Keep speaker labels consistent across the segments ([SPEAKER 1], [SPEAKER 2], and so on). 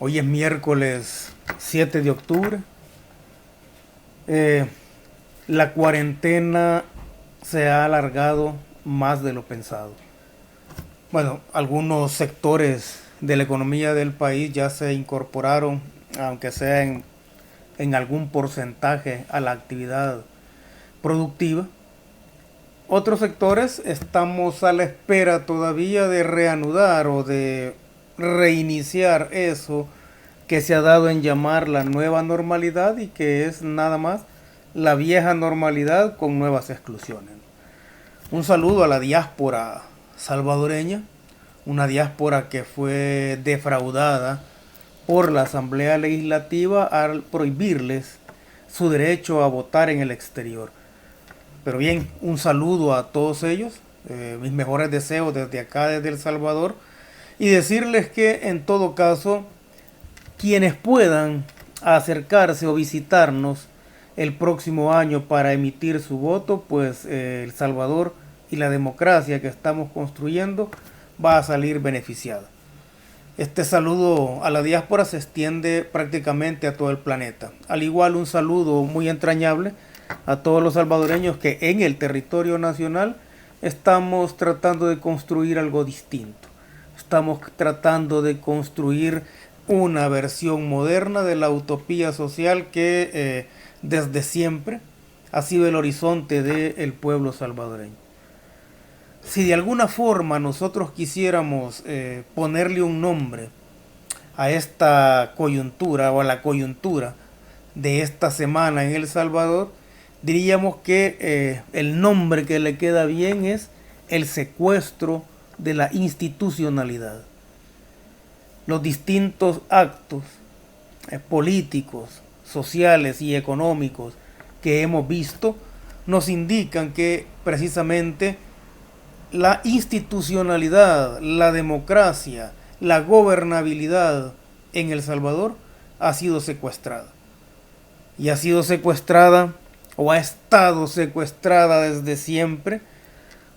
[SPEAKER 1] Hoy es miércoles 7 de octubre. La cuarentena se ha alargado más de lo pensado. Bueno, algunos sectores de la economía del país ya se incorporaron, aunque sea en algún porcentaje, a la actividad productiva. Otros sectores estamos a la espera todavía de reanudar o de reiniciar eso que se ha dado en llamar la nueva normalidad y que es nada más la vieja normalidad con nuevas exclusiones. Un saludo a la diáspora salvadoreña, una diáspora que fue defraudada por la Asamblea Legislativa al prohibirles su derecho a votar en el exterior. Pero bien, un saludo a todos ellos, mis mejores deseos desde acá, desde El Salvador, y decirles que en todo caso, quienes puedan acercarse o visitarnos el próximo año para emitir su voto, pues El Salvador y la democracia que estamos construyendo va a salir beneficiada. Este saludo a la diáspora se extiende prácticamente a todo el planeta. Al igual, un saludo muy entrañable a todos los salvadoreños que en el territorio nacional estamos tratando de construir algo distinto. Estamos tratando de construir una versión moderna de la utopía social que desde siempre ha sido el horizonte del pueblo salvadoreño. Si de alguna forma nosotros quisiéramos ponerle un nombre a esta coyuntura o a la coyuntura de esta semana en El Salvador, diríamos que el nombre que le queda bien es el secuestro de la institucionalidad. Los distintos actos políticos, sociales y económicos que hemos visto nos indican que precisamente la institucionalidad, la democracia, la gobernabilidad en El Salvador ha sido secuestrada. Y ha sido secuestrada o ha estado secuestrada desde siempre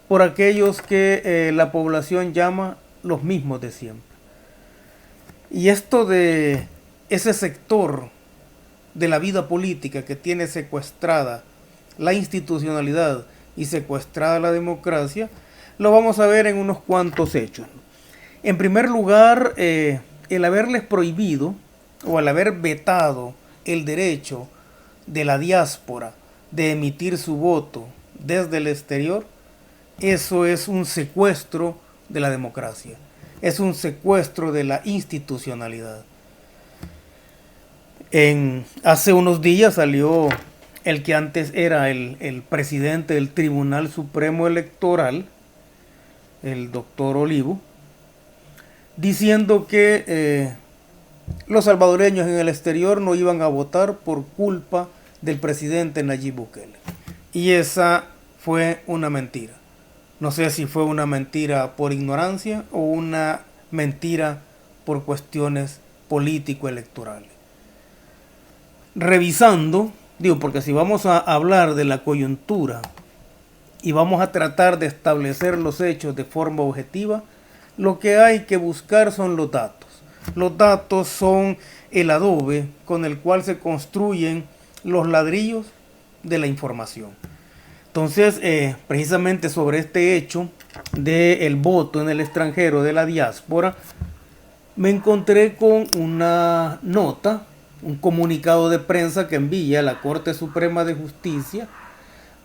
[SPEAKER 1] por aquellos que la población llama los mismos de siempre. Y esto de ese sector de la vida política que tiene secuestrada la institucionalidad y secuestrada la democracia, lo vamos a ver en unos cuantos hechos. En primer lugar, el haberles prohibido o el haber vetado el derecho de la diáspora de emitir su voto desde el exterior, eso es un secuestro de la democracia, es un secuestro de la institucionalidad. Hace unos días salió el que antes era el presidente del Tribunal Supremo Electoral, el doctor Olivo, diciendo que los salvadoreños en el exterior no iban a votar por culpa del presidente Nayib Bukele. Y esa fue una mentira. No sé si fue una mentira por ignorancia o una mentira por cuestiones político-electorales. Revisando, porque si vamos a hablar de la coyuntura y vamos a tratar de establecer los hechos de forma objetiva, lo que hay que buscar son los datos. Los datos son el adobe con el cual se construyen los ladrillos de la información. Entonces, precisamente sobre este hecho del voto en el extranjero de la diáspora, me encontré con una nota, un comunicado de prensa que envía la Corte Suprema de Justicia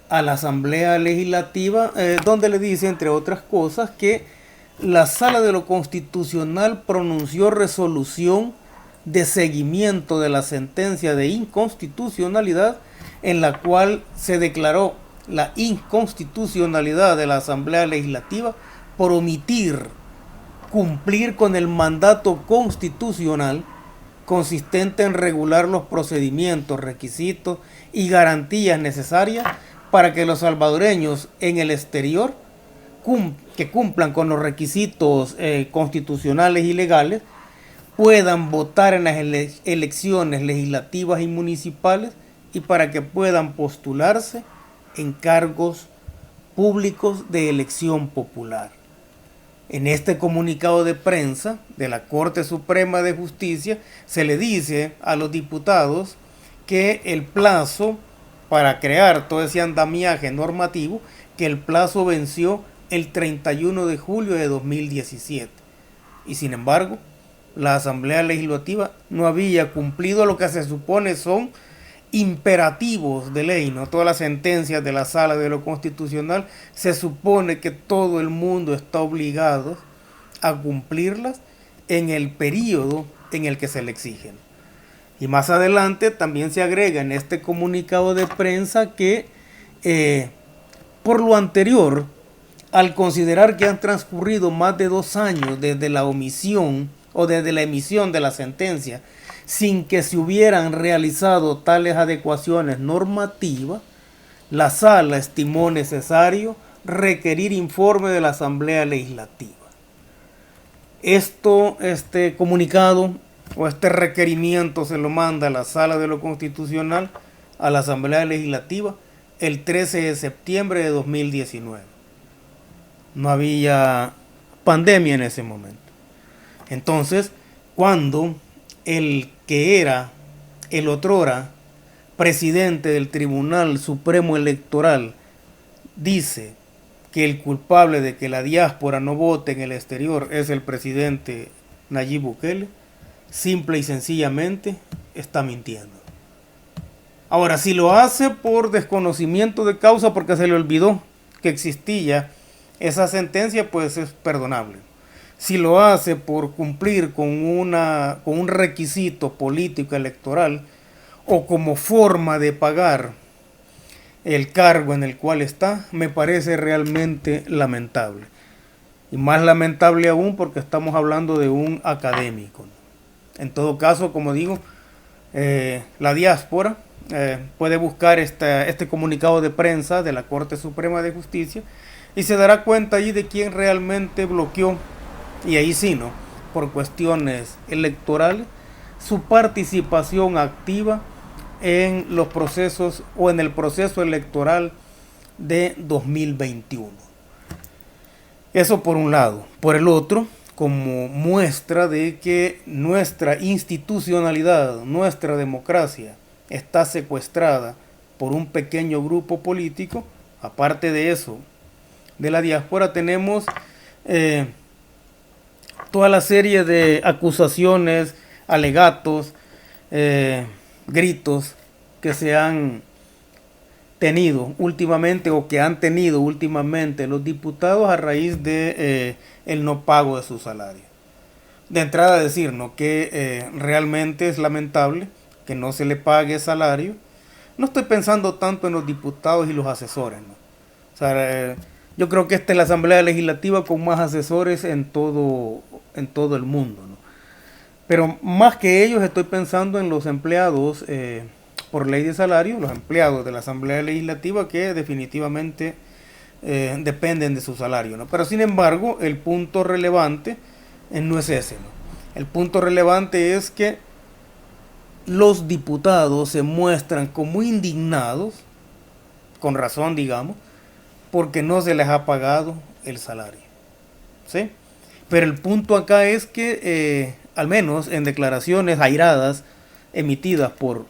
[SPEAKER 1] a la Asamblea Legislativa, donde le dice, entre otras cosas, que la Sala de lo Constitucional pronunció resolución de seguimiento de la sentencia de inconstitucionalidad en la cual se declaró la inconstitucionalidad de la Asamblea Legislativa por omitir cumplir con el mandato constitucional consistente en regular los procedimientos, requisitos y garantías necesarias para que los salvadoreños en el exterior que cumplan con los requisitos constitucionales y legales puedan votar en las elecciones legislativas y municipales y para que puedan postularse en cargos públicos de elección popular. En este comunicado de prensa de la Corte Suprema de Justicia se le dice a los diputados que el plazo para crear todo ese andamiaje normativo, que el plazo venció el 31 de julio de 2017. Y sin embargo, la Asamblea Legislativa no había cumplido lo que se supone son imperativos de ley, ¿no? Todas las sentencias de la Sala de lo Constitucional se supone que todo el mundo está obligado a cumplirlas en el periodo en el que se le exigen. Y más adelante también se agrega en este comunicado de prensa que por lo anterior, al considerar que han transcurrido más de 2 años desde la omisión o desde la emisión de la sentencia, sin que se hubieran realizado tales adecuaciones normativas, la Sala estimó necesario requerir informe de la Asamblea Legislativa. Este comunicado o este requerimiento se lo manda a la Sala de lo Constitucional a la Asamblea Legislativa el 13 de septiembre de 2019. No había pandemia en ese momento. Entonces, cuando el que era el otrora presidente del Tribunal Supremo Electoral dice que el culpable de que la diáspora no vote en el exterior es el presidente Nayib Bukele, simple y sencillamente está mintiendo. Ahora, si lo hace por desconocimiento de causa, porque se le olvidó que existía esa sentencia, pues es perdonable. Si lo hace por cumplir con un requisito político electoral o como forma de pagar el cargo en el cual está, me parece realmente lamentable. Y más lamentable aún porque estamos hablando de un académico. En todo caso, como digo, la diáspora puede buscar este comunicado de prensa de la Corte Suprema de Justicia y se dará cuenta allí de quién realmente bloqueó, y ahí sí, ¿no?, por cuestiones electorales, su participación activa en los procesos o en el proceso electoral de 2021. Eso por un lado. Por el otro, como muestra de que nuestra institucionalidad, nuestra democracia está secuestrada por un pequeño grupo político, aparte de eso, de la diáspora, tenemos toda la serie de acusaciones, alegatos, gritos que se han tenido últimamente o que han tenido últimamente los diputados a raíz de el no pago de su salario. De entrada decir, ¿no?, que realmente es lamentable que no se le pague salario. No estoy pensando tanto en los diputados y los asesores, ¿no? O sea, yo creo que esta es la Asamblea Legislativa con más asesores en todo el mundo, ¿no? Pero más que ellos estoy pensando en los empleados por ley de salario, los empleados de la Asamblea Legislativa que definitivamente dependen de su salario, ¿no? Pero sin embargo, el punto relevante no es ese, ¿no? El punto relevante es que los diputados se muestran como indignados, con razón digamos, porque no se les ha pagado el salario, ¿sí? Pero el punto acá es que, al menos en declaraciones airadas emitidas por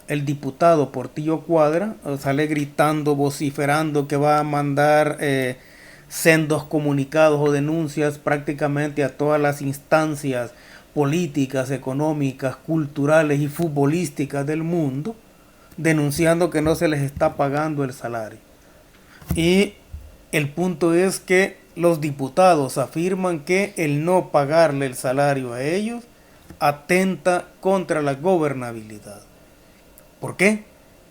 [SPEAKER 1] el diputado Portillo Cuadra, sale gritando, vociferando que va a mandar sendos comunicados o denuncias prácticamente a todas las instancias políticas, económicas, culturales y futbolísticas del mundo, denunciando que no se les está pagando el salario. Y el punto es que los diputados afirman que el no pagarle el salario a ellos atenta contra la gobernabilidad. ¿Por qué?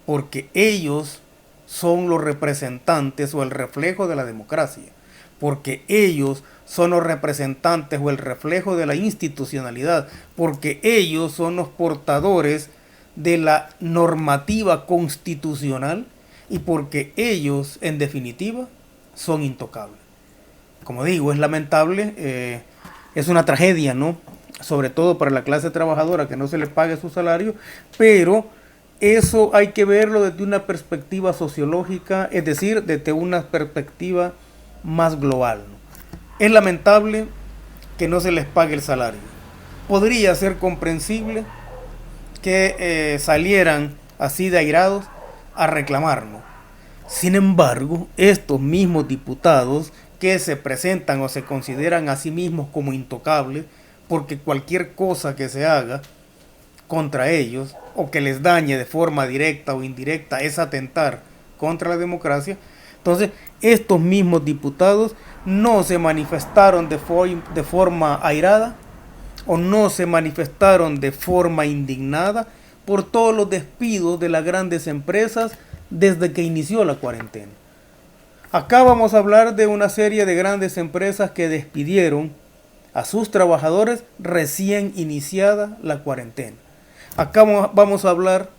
[SPEAKER 1] Porque ellos son los representantes o el reflejo de la democracia. Porque ellos son los representantes o el reflejo de la institucionalidad. Porque ellos son los portadores de la normativa constitucional y porque ellos, en definitiva, son intocables. Como digo, es lamentable, es una tragedia, ¿no?, sobre todo para la clase trabajadora que no se le pague su salario, pero eso hay que verlo desde una perspectiva sociológica, es decir, desde una perspectiva más global, ¿no? Es lamentable que no se les pague el salario. Podría ser comprensible que salieran así de airados a reclamarlo. Sin embargo, estos mismos diputados que se presentan o se consideran a sí mismos como intocables, porque cualquier cosa que se haga contra ellos o que les dañe de forma directa o indirecta es atentar contra la democracia. Entonces, estos mismos diputados no se manifestaron de forma airada o no se manifestaron de forma indignada por todos los despidos de las grandes empresas desde que inició la cuarentena. Acá vamos a hablar de una serie de grandes empresas que despidieron a sus trabajadores recién iniciada la cuarentena. Acá vamos a hablar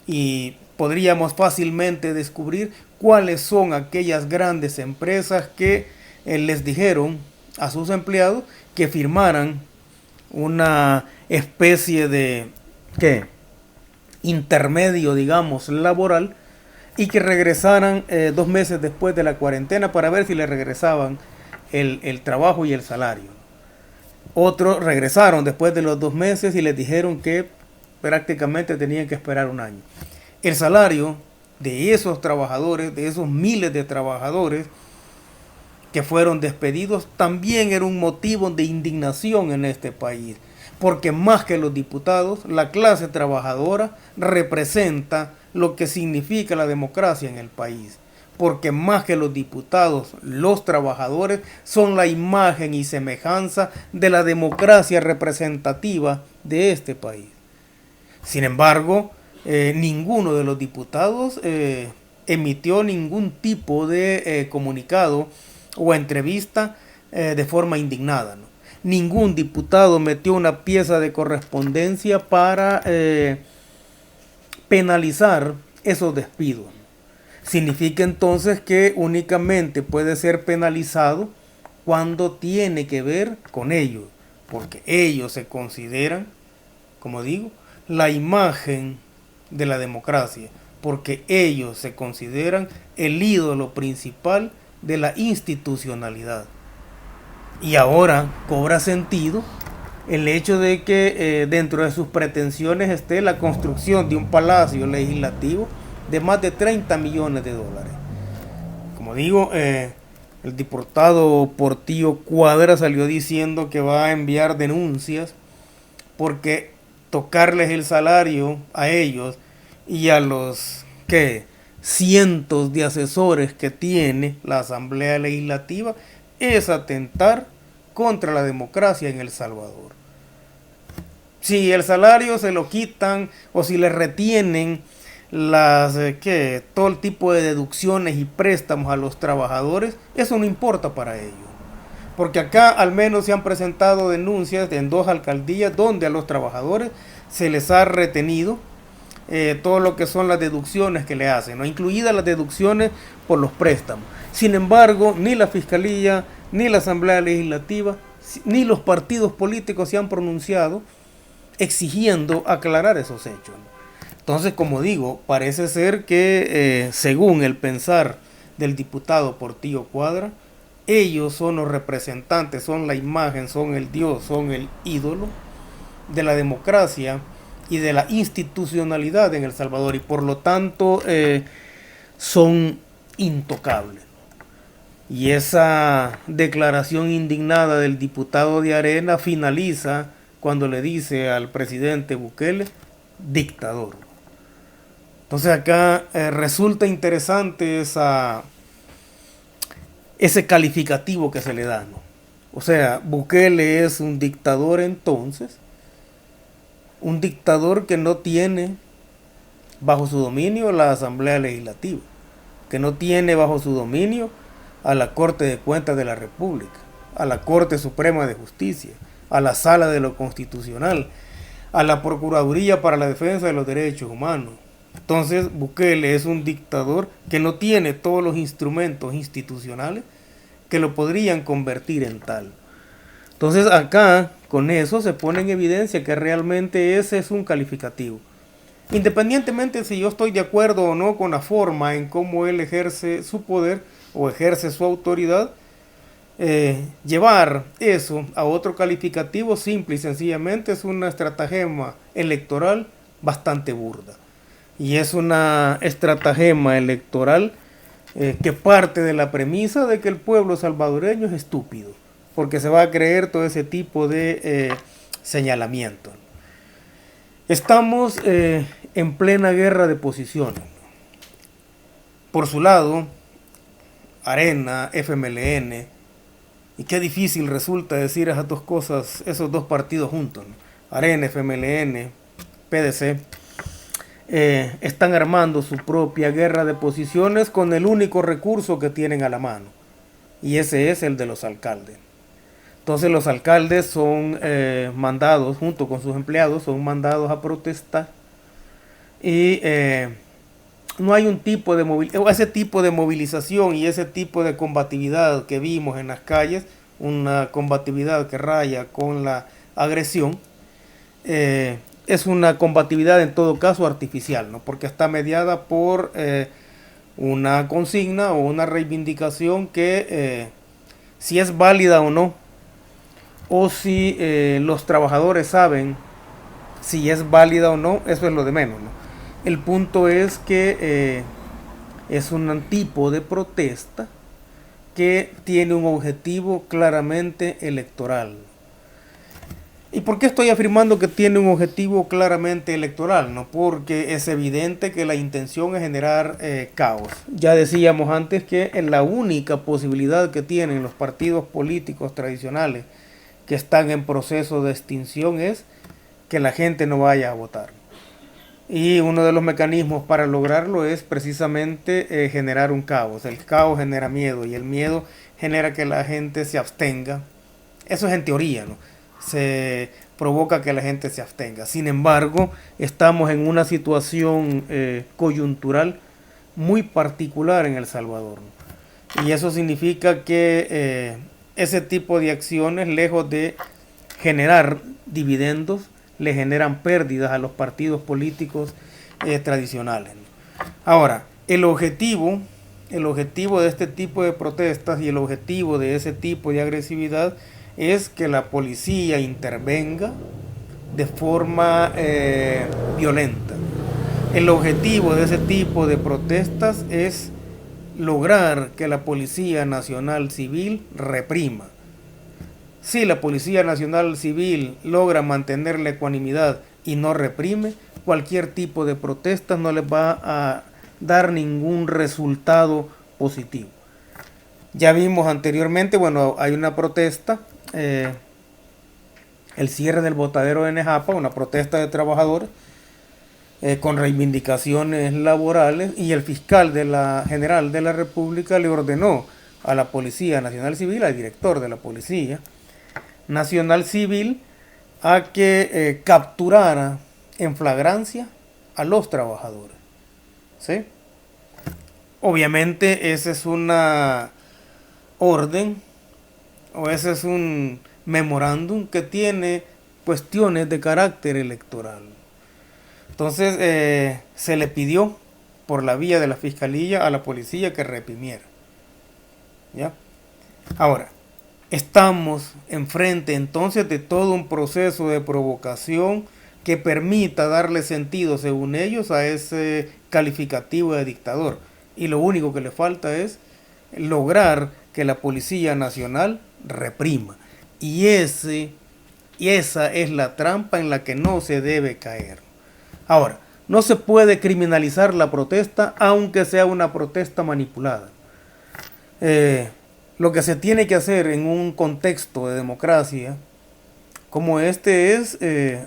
[SPEAKER 1] y podríamos fácilmente descubrir cuáles son aquellas grandes empresas que les dijeron a sus empleados que firmaran una especie de intermedio, digamos, laboral, y que regresaran 2 meses después de la cuarentena para ver si le regresaban el trabajo y el salario. Otros regresaron después de los 2 meses y les dijeron que prácticamente tenían que esperar un año. El salario de esos trabajadores, de esos miles de trabajadores que fueron despedidos, también era un motivo de indignación en este país, porque más que los diputados, la clase trabajadora representa lo que significa la democracia en el país, porque más que los diputados, los trabajadores son la imagen y semejanza de la democracia representativa de este país. Sin embargo, ninguno de los diputados emitió ningún tipo de comunicado o entrevista de forma indignada, ¿no? Ningún diputado metió una pieza de correspondencia para penalizar esos despidos. Significa entonces que únicamente puede ser penalizado cuando tiene que ver con ellos, porque ellos se consideran, como digo, la imagen de la democracia, porque ellos se consideran el ídolo principal de la institucionalidad. Y ahora cobra sentido el hecho de que dentro de sus pretensiones esté la construcción de un palacio legislativo de más de 30 millones de dólares. Como digo, el diputado Portillo Cuadra salió diciendo que va a enviar denuncias porque tocarles el salario a ellos y a los cientos de asesores que tiene la Asamblea Legislativa es atentar contra la democracia en El Salvador. Si el salario se lo quitan o si le retienen todo el tipo de deducciones y préstamos a los trabajadores, eso no importa para ellos. Porque acá al menos se han presentado denuncias en 2 alcaldías donde a los trabajadores se les ha retenido todo lo que son las deducciones que le hacen, ¿no? Incluidas las deducciones por los préstamos. Sin embargo, ni la Fiscalía, ni la Asamblea Legislativa, ni los partidos políticos se han pronunciado exigiendo aclarar esos hechos, ¿no? Entonces, como digo, parece ser que según el pensar del diputado Portillo Cuadra, ellos son los representantes, son la imagen, son el Dios, son el ídolo de la democracia y de la institucionalidad en El Salvador, y por lo tanto son intocables. Y esa declaración indignada del diputado de Arena finaliza cuando le dice al presidente Bukele, dictador. Entonces acá resulta interesante ese calificativo que se le da, ¿no? O sea, Bukele es un dictador entonces, un dictador que no tiene bajo su dominio la Asamblea Legislativa, que no tiene bajo su dominio a la Corte de Cuentas de la República, a la Corte Suprema de Justicia, a la Sala de lo Constitucional, a la Procuraduría para la Defensa de los Derechos Humanos. Entonces Bukele es un dictador que no tiene todos los instrumentos institucionales que lo podrían convertir en tal. Entonces acá con eso se pone en evidencia que realmente ese es un calificativo. Independientemente si yo estoy de acuerdo o no con la forma en cómo él ejerce su poder o ejerce su autoridad, Llevar eso a otro calificativo simple y sencillamente es una estratagema electoral bastante burda. Y es una estratagema electoral que parte de la premisa de que el pueblo salvadoreño es estúpido, porque se va a creer todo ese tipo de señalamiento. Estamos en plena guerra de posiciones. Por su lado, Arena, FMLN, y qué difícil resulta decir esas dos cosas, esos dos partidos juntos, ¿no? Arena, FMLN, PDC, están armando su propia guerra de posiciones con el único recurso que tienen a la mano, y ese es el de los alcaldes. Entonces los alcaldes son mandados, junto con sus empleados, son mandados a protestar y no hay un tipo de ese tipo de movilización y ese tipo de combatividad que vimos en las calles, una combatividad que raya con la agresión, es una combatividad en todo caso artificial, ¿no? Porque está mediada por una consigna o una reivindicación que si es válida o no, o si los trabajadores saben si es válida o no, eso es lo de menos, ¿no? El punto es que es un tipo de protesta que tiene un objetivo claramente electoral. ¿Y por qué estoy afirmando que tiene un objetivo claramente electoral? No, porque es evidente que la intención es generar caos. Ya decíamos antes que la única posibilidad que tienen los partidos políticos tradicionales que están en proceso de extinción es que la gente no vaya a votar. Y uno de los mecanismos para lograrlo es precisamente generar un caos. El caos genera miedo y el miedo genera que la gente se abstenga. Eso es en teoría, ¿no? Se provoca que la gente se abstenga. Sin embargo, estamos en una situación coyuntural muy particular en El Salvador, ¿no? Y eso significa que ese tipo de acciones, lejos de generar dividendos, le generan pérdidas a los partidos políticos tradicionales, ¿no? Ahora, el objetivo de este tipo de protestas y el objetivo de ese tipo de agresividad es que la policía intervenga de forma violenta. El objetivo de ese tipo de protestas es lograr que la Policía Nacional Civil reprima. Si la Policía Nacional Civil logra mantener la ecuanimidad y no reprime, cualquier tipo de protesta no les va a dar ningún resultado positivo. Ya vimos anteriormente, bueno, hay una protesta, el cierre del botadero de Nejapa, una protesta de trabajadores con reivindicaciones laborales, y el fiscal general de la República le ordenó a la Policía Nacional Civil, al director de la Policía Nacional Civil, a que capturara en flagrancia a los trabajadores, ¿sí? Obviamente esa es una orden o ese es un memorándum que tiene cuestiones de carácter electoral. Entonces se le pidió por la vía de la fiscalía a la policía que reprimiera, ¿ya? Ahora, estamos enfrente entonces de todo un proceso de provocación que permita darle sentido, según ellos, a ese calificativo de dictador. Y lo único que le falta es lograr que la Policía Nacional reprima. Y esa es la trampa en la que no se debe caer. Ahora, no se puede criminalizar la protesta aunque sea una protesta manipulada. Lo que se tiene que hacer en un contexto de democracia como este es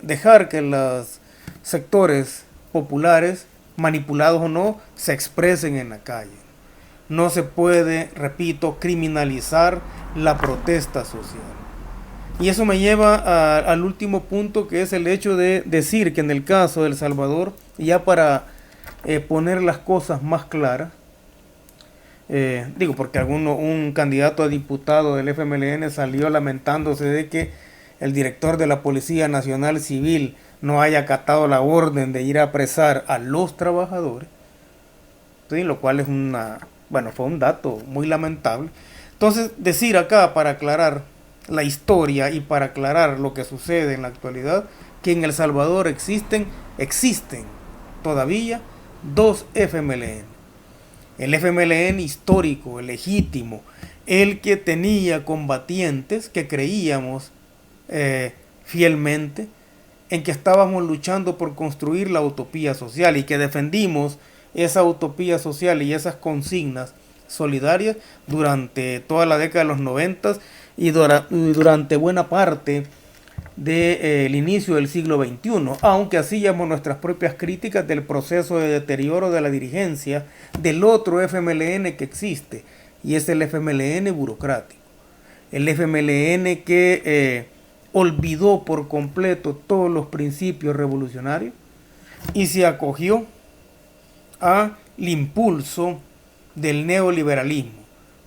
[SPEAKER 1] dejar que los sectores populares, manipulados o no, se expresen en la calle. No se puede, repito, criminalizar la protesta social. Y eso me lleva al último punto, que es el hecho de decir que en el caso de El Salvador, ya para poner las cosas más claras, porque un candidato a diputado del FMLN salió lamentándose de que el director de la Policía Nacional Civil no haya acatado la orden de ir a apresar a los trabajadores, ¿sí? Lo cual es fue un dato muy lamentable. Entonces, decir acá para aclarar la historia y para aclarar lo que sucede en la actualidad, que en El Salvador existen todavía dos FMLN. El FMLN histórico, el legítimo, el que tenía combatientes que creíamos fielmente en que estábamos luchando por construir la utopía social y que defendimos esa utopía social y esas consignas solidarias durante toda la década de los 90 y durante buena parte del inicio del siglo XXI, aunque hacíamos nuestras propias críticas del proceso de deterioro de la dirigencia del otro FMLN que existe, y es el FMLN burocrático, el FMLN que olvidó por completo todos los principios revolucionarios y se acogió al impulso del neoliberalismo,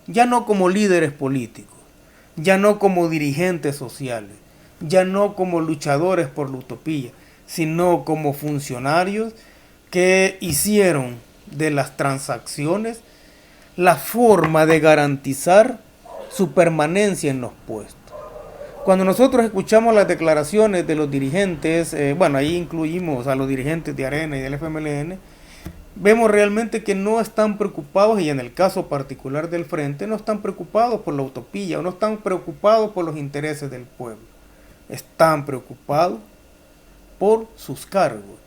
[SPEAKER 1] ya no como líderes políticos, ya no como dirigentes sociales, ya no como luchadores por la utopía, sino como funcionarios que hicieron de las transacciones la forma de garantizar su permanencia en los puestos. Cuando nosotros escuchamos las declaraciones de los dirigentes, bueno, ahí incluimos a los dirigentes de Arena y del FMLN, vemos realmente que no están preocupados, y en el caso particular del Frente, no están preocupados por la utopía, o no están preocupados por los intereses del pueblo. Están preocupados por sus cargos.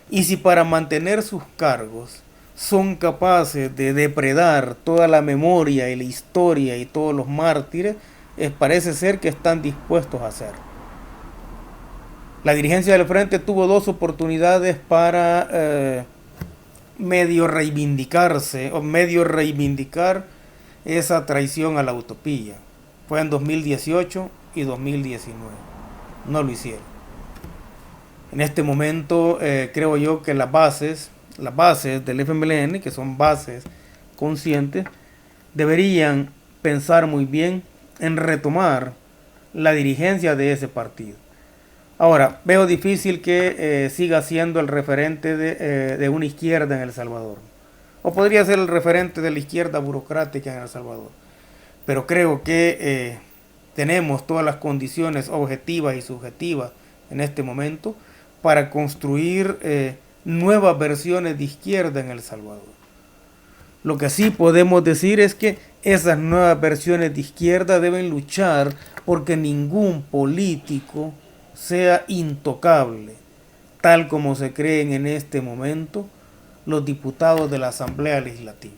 [SPEAKER 1] Y si para mantener sus cargos son capaces de depredar toda la memoria y la historia y todos los mártires, parece ser que están dispuestos a hacerlo. La dirigencia del Frente tuvo dos oportunidades para medio reivindicarse o medio reivindicar esa traición a la utopía. Fue en 2018 y 2019. No lo hicieron. En este momento creo yo que las bases del FMLN, que son bases conscientes, deberían pensar muy bien en retomar la dirigencia de ese partido. Ahora, veo difícil que siga siendo el referente de una izquierda en El Salvador. O podría ser el referente de la izquierda burocrática en El Salvador. Pero creo que tenemos todas las condiciones objetivas y subjetivas en este momento para construir nuevas versiones de izquierda en El Salvador. Lo que sí podemos decir es que esas nuevas versiones de izquierda deben luchar porque ningún político sea intocable, tal como se creen en este momento los diputados de la Asamblea Legislativa.